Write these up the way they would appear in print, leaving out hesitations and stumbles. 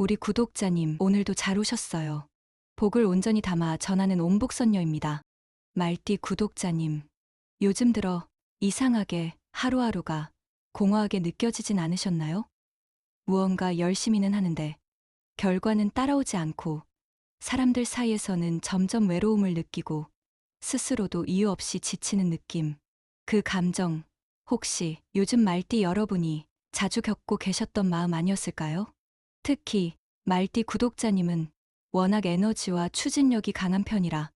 우리 구독자님, 오늘도 잘 오셨어요. 복을 온전히 담아 전하는 온복선녀입니다. 말띠 구독자님, 요즘 들어 이상하게 하루하루가 공허하게 느껴지진 않으셨나요? 무언가 열심히는 하는데 결과는 따라오지 않고 사람들 사이에서는 점점 외로움을 느끼고 스스로도 이유 없이 지치는 느낌. 그 감정, 혹시 요즘 말띠 여러분이 자주 겪고 계셨던 마음 아니었을까요? 특히 말띠 구독자님은 워낙 에너지와 추진력이 강한 편이라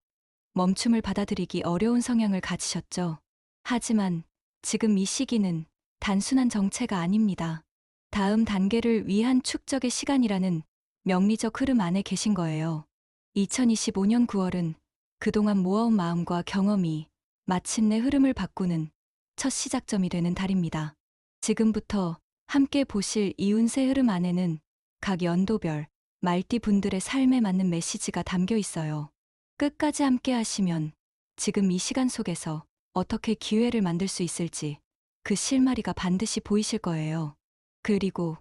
멈춤을 받아들이기 어려운 성향을 가지셨죠. 하지만 지금 이 시기는 단순한 정체가 아닙니다. 다음 단계를 위한 축적의 시간이라는 명리적 흐름 안에 계신 거예요. 2025년 9월은 그동안 모아온 마음과 경험이 마침내 흐름을 바꾸는 첫 시작점이 되는 달입니다. 지금부터 함께 보실 이 운세 흐름 안에는 각 연도별 말띠 분들의 삶에 맞는 메시지가 담겨 있어요. 끝까지 함께 하시면 지금 이 시간 속에서 어떻게 기회를 만들 수 있을지 그 실마리가 반드시 보이실 거예요. 그리고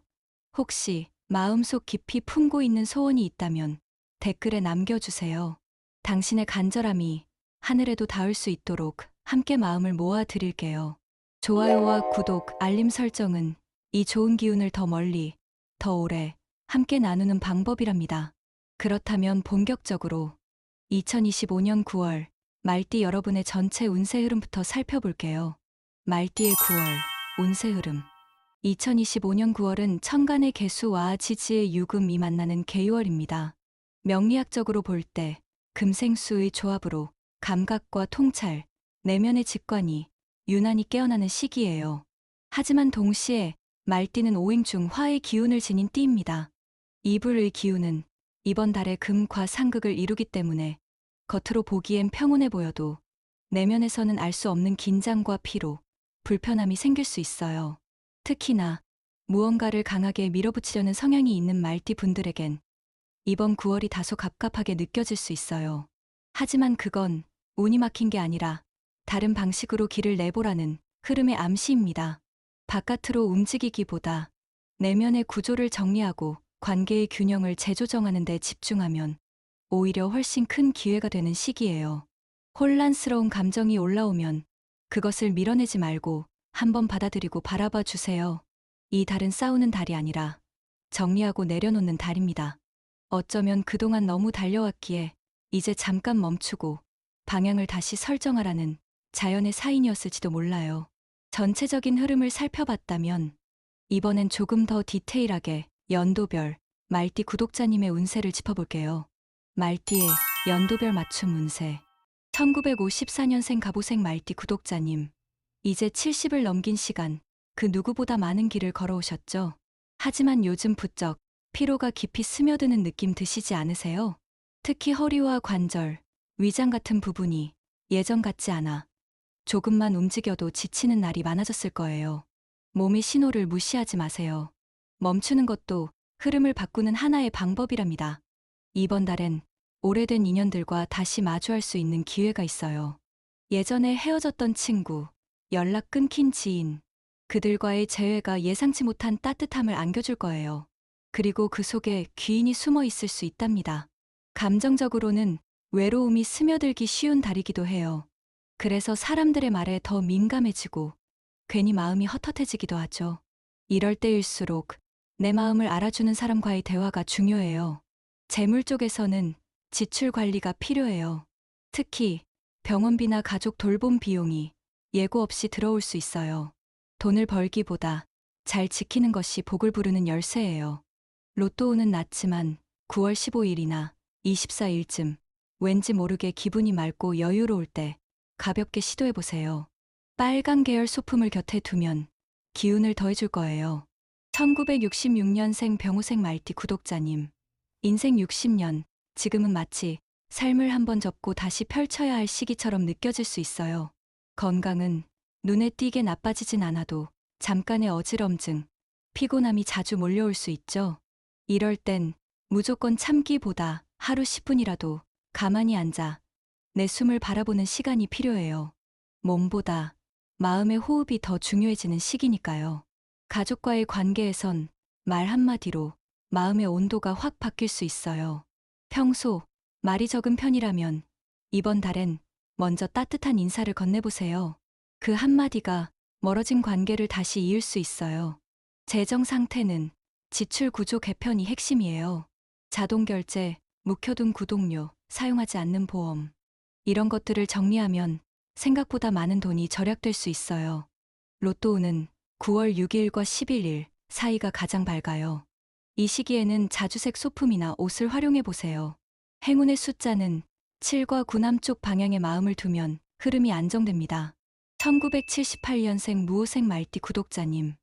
혹시 마음속 깊이 품고 있는 소원이 있다면 댓글에 남겨주세요. 당신의 간절함이 하늘에도 닿을 수 있도록 함께 마음을 모아 드릴게요. 좋아요와 구독, 알림 설정은 이 좋은 기운을 더 멀리, 더 오래 함께 나누는 방법이랍니다. 그렇다면 본격적으로 2025년 9월 말띠 여러분의 전체 운세 흐름부터 살펴볼게요. 말띠의 9월 운세 흐름. 2025년 9월은 천간의 개수와 지지의 유금이 만나는 개유월입니다. 명리학적으로 볼 때 금생수의 조합으로 감각과 통찰, 내면의 직관이 유난히 깨어나는 시기예요. 하지만 동시에 말띠는 오행중 화의 기운을 지닌 띠입니다. 이불의 기운은 이번 달에 금과 상극을 이루기 때문에 겉으로 보기엔 평온해 보여도 내면에서는 알 수 없는 긴장과 피로, 불편함이 생길 수 있어요. 특히나 무언가를 강하게 밀어붙이려는 성향이 있는 말띠 분들에겐 이번 9월이 다소 갑갑하게 느껴질 수 있어요. 하지만 그건 운이 막힌 게 아니라 다른 방식으로 길을 내보라는 흐름의 암시입니다. 바깥으로 움직이기보다 내면의 구조를 정리하고 관계의 균형을 재조정하는 데 집중하면 오히려 훨씬 큰 기회가 되는 시기예요. 혼란스러운 감정이 올라오면 그것을 밀어내지 말고 한번 받아들이고 바라봐 주세요. 이 달은 싸우는 달이 아니라 정리하고 내려놓는 달입니다. 어쩌면 그동안 너무 달려왔기에 이제 잠깐 멈추고 방향을 다시 설정하라는 자연의 사인이었을지도 몰라요. 전체적인 흐름을 살펴봤다면 이번엔 조금 더 디테일하게 연도별 말띠 구독자님의 운세를 짚어볼게요. 말띠의 연도별 맞춤 운세. 1954년생 갑오생 말띠 구독자님. 이제 70을 넘긴 시간, 그 누구보다 많은 길을 걸어오셨죠? 하지만 요즘 부쩍 피로가 깊이 스며드는 느낌 드시지 않으세요? 특히 허리와 관절, 위장 같은 부분이 예전 같지 않아 조금만 움직여도 지치는 날이 많아졌을 거예요. 몸의 신호를 무시하지 마세요. 멈추는 것도 흐름을 바꾸는 하나의 방법이랍니다. 이번 달엔 오래된 인연들과 다시 마주할 수 있는 기회가 있어요. 예전에 헤어졌던 친구, 연락 끊긴 지인, 그들과의 재회가 예상치 못한 따뜻함을 안겨줄 거예요. 그리고 그 속에 귀인이 숨어 있을 수 있답니다. 감정적으로는 외로움이 스며들기 쉬운 달이기도 해요. 그래서 사람들의 말에 더 민감해지고 괜히 마음이 헛헛해지기도 하죠. 이럴 때일수록 내 마음을 알아주는 사람과의 대화가 중요해요. 재물 쪽에서는 지출 관리가 필요해요. 특히 병원비나 가족 돌봄 비용이 예고 없이 들어올 수 있어요. 돈을 벌기보다 잘 지키는 것이 복을 부르는 열쇠예요. 로또 운은 낮지만 9월 15일이나 24일쯤 왠지 모르게 기분이 맑고 여유로울 때 가볍게 시도해보세요. 빨간 계열 소품을 곁에 두면 기운을 더해줄 거예요. 1966년생 병호생 말띠 구독자님. 인생 60년, 지금은 마치 삶을 한번 접고 다시 펼쳐야 할 시기처럼 느껴질 수 있어요. 건강은 눈에 띄게 나빠지진 않아도 잠깐의 어지럼증, 피곤함이 자주 몰려올 수 있죠. 이럴 땐 무조건 참기보다 하루 10분이라도 가만히 앉아 내 숨을 바라보는 시간이 필요해요. 몸보다 마음의 호흡이 더 중요해지는 시기니까요. 가족과의 관계에선 말 한마디로 마음의 온도가 확 바뀔 수 있어요. 평소 말이 적은 편이라면 이번 달엔 먼저 따뜻한 인사를 건네보세요. 그 한마디가 멀어진 관계를 다시 이을 수 있어요. 재정 상태는 지출 구조 개편이 핵심이에요. 자동 결제, 묵혀둔 구독료, 사용하지 않는 보험. 이런 것들을 정리하면 생각보다 많은 돈이 절약될 수 있어요. 로또운은 9월 6일과 11일 사이가 가장 밝아요. 이 시기에는 자주색 소품이나 옷을 활용해 보세요. 행운의 숫자는 7과 9 남쪽 방향에 마음을 두면 흐름이 안정됩니다. 1978년생 무호색 말띠 구독자님,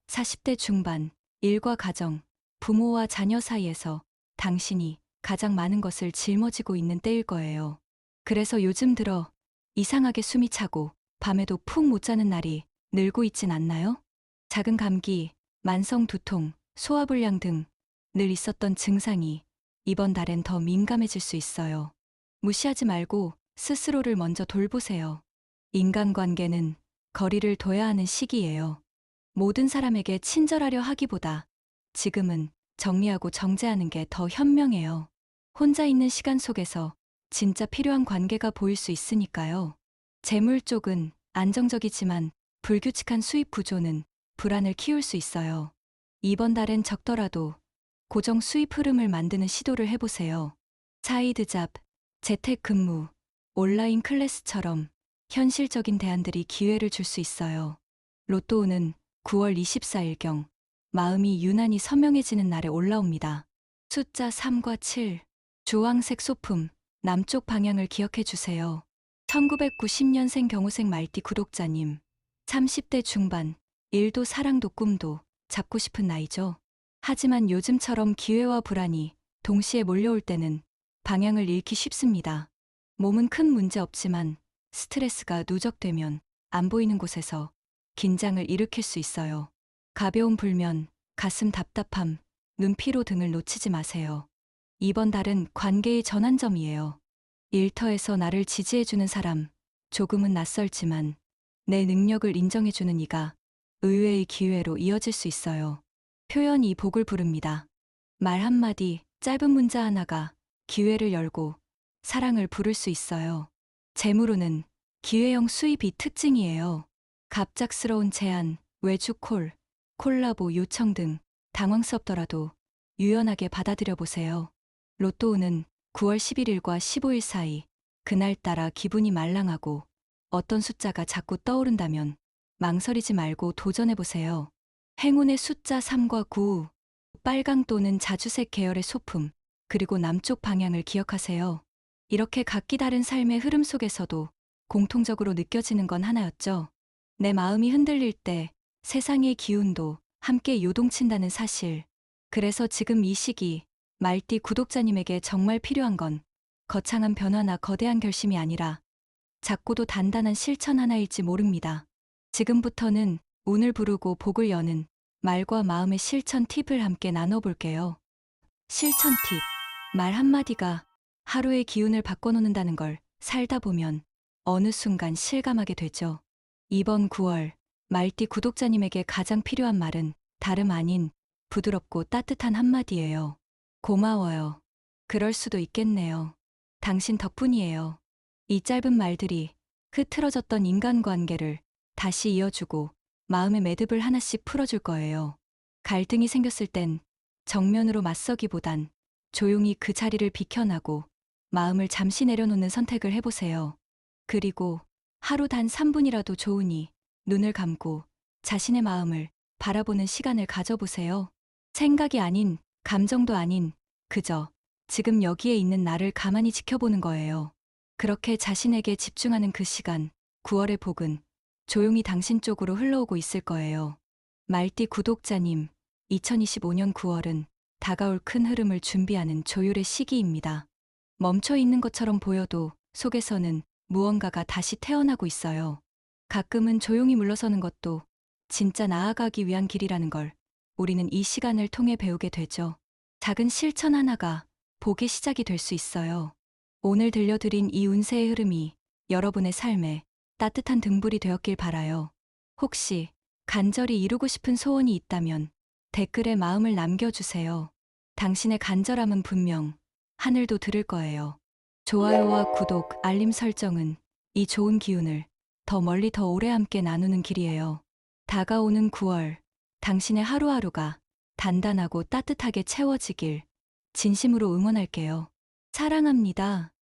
40대 중반, 일과 가정, 부모와 자녀 사이에서 당신이 가장 많은 것을 짊어지고 있는 때일 거예요. 그래서 요즘 들어 이상하게 숨이 차고 밤에도 푹 못 자는 날이 늘고 있진 않나요? 작은 감기, 만성 두통, 소화불량 등 늘 있었던 증상이 이번 달엔 더 민감해질 수 있어요. 무시하지 말고 스스로를 먼저 돌보세요. 인간관계는 거리를 둬야 하는 시기예요. 모든 사람에게 친절하려 하기보다 지금은 정리하고 정제하는 게 더 현명해요. 혼자 있는 시간 속에서 진짜 필요한 관계가 보일 수 있으니까요. 재물 쪽은 안정적이지만 불규칙한 수입 구조는 불안을 키울 수 있어요. 이번 달엔 적더라도 고정 수입 흐름을 만드는 시도를 해보세요. 사이드 잡, 재택 근무, 온라인 클래스처럼 현실적인 대안들이 기회를 줄 수 있어요. 로또운은 9월 24일경 마음이 유난히 선명해지는 날에 올라옵니다. 숫자 3과 7, 주황색 소품, 남쪽 방향을 기억해 주세요. 1990년생 경호색 말띠 구독자님, 30대 중반, 일도 사랑도 꿈도 잡고 싶은 나이죠. 하지만 요즘처럼 기회와 불안이 동시에 몰려올 때는 방향을 잃기 쉽습니다. 몸은 큰 문제 없지만 스트레스가 누적되면 안 보이는 곳에서 긴장을 일으킬 수 있어요. 가벼운 불면, 가슴 답답함, 눈피로 등을 놓치지 마세요. 이번 달은 관계의 전환점이에요. 일터에서 나를 지지해주는 사람, 조금은 낯설지만 내 능력을 인정해주는 이가 의외의 기회로 이어질 수 있어요. 표현이 복을 부릅니다. 말 한마디, 짧은 문자 하나가 기회를 열고 사랑을 부를 수 있어요. 재물운은 기회형 수입이 특징이에요. 갑작스러운 제안, 외주 콜, 콜라보 요청 등 당황스럽더라도 유연하게 받아들여 보세요. 로또운은 9월 11일과 15일 사이, 그날따라 기분이 말랑하고 어떤 숫자가 자꾸 떠오른다면 망설이지 말고 도전해보세요. 행운의 숫자 3과 9, 빨강 또는 자주색 계열의 소품, 그리고 남쪽 방향을 기억하세요. 이렇게 각기 다른 삶의 흐름 속에서도 공통적으로 느껴지는 건 하나였죠. 내 마음이 흔들릴 때 세상의 기운도 함께 요동친다는 사실. 그래서 지금 이 시기 말띠 구독자님에게 정말 필요한 건 거창한 변화나 거대한 결심이 아니라 작고도 단단한 실천 하나일지 모릅니다. 지금부터는 운을 부르고 복을 여는 말과 마음의 실천 팁을 함께 나눠볼게요. 실천 팁. 말 한마디가 하루의 기운을 바꿔놓는다는 걸 살다 보면 어느 순간 실감하게 되죠. 이번 9월 말띠 구독자님에게 가장 필요한 말은 다름 아닌 부드럽고 따뜻한 한마디예요. 고마워요. 그럴 수도 있겠네요. 당신 덕분이에요. 이 짧은 말들이 흐트러졌던 인간관계를 다시 이어주고 마음의 매듭을 하나씩 풀어줄 거예요. 갈등이 생겼을 땐 정면으로 맞서기보단 조용히 그 자리를 비켜나고 마음을 잠시 내려놓는 선택을 해보세요. 그리고 하루 단 3분이라도 좋으니 눈을 감고 자신의 마음을 바라보는 시간을 가져보세요. 생각이 아닌, 감정도 아닌, 그저 지금 여기에 있는 나를 가만히 지켜보는 거예요. 그렇게 자신에게 집중하는 그 시간, 9월의 복은 조용히 당신 쪽으로 흘러오고 있을 거예요. 말띠 구독자님, 2025년 9월은 다가올 큰 흐름을 준비하는 조율의 시기입니다. 멈춰 있는 것처럼 보여도 속에서는 무언가가 다시 태어나고 있어요. 가끔은 조용히 물러서는 것도 진짜 나아가기 위한 길이라는 걸 우리는 이 시간을 통해 배우게 되죠. 작은 실천 하나가 복의 시작이 될 수 있어요. 오늘 들려드린 이 운세의 흐름이 여러분의 삶에 따뜻한 등불이 되었길 바라요. 혹시 간절히 이루고 싶은 소원이 있다면 댓글에 마음을 남겨주세요. 당신의 간절함은 분명 하늘도 들을 거예요. 좋아요와 구독, 알림 설정은 이 좋은 기운을 더 멀리 더 오래 함께 나누는 길이에요. 다가오는 9월, 당신의 하루하루가 단단하고 따뜻하게 채워지길 진심으로 응원할게요. 사랑합니다.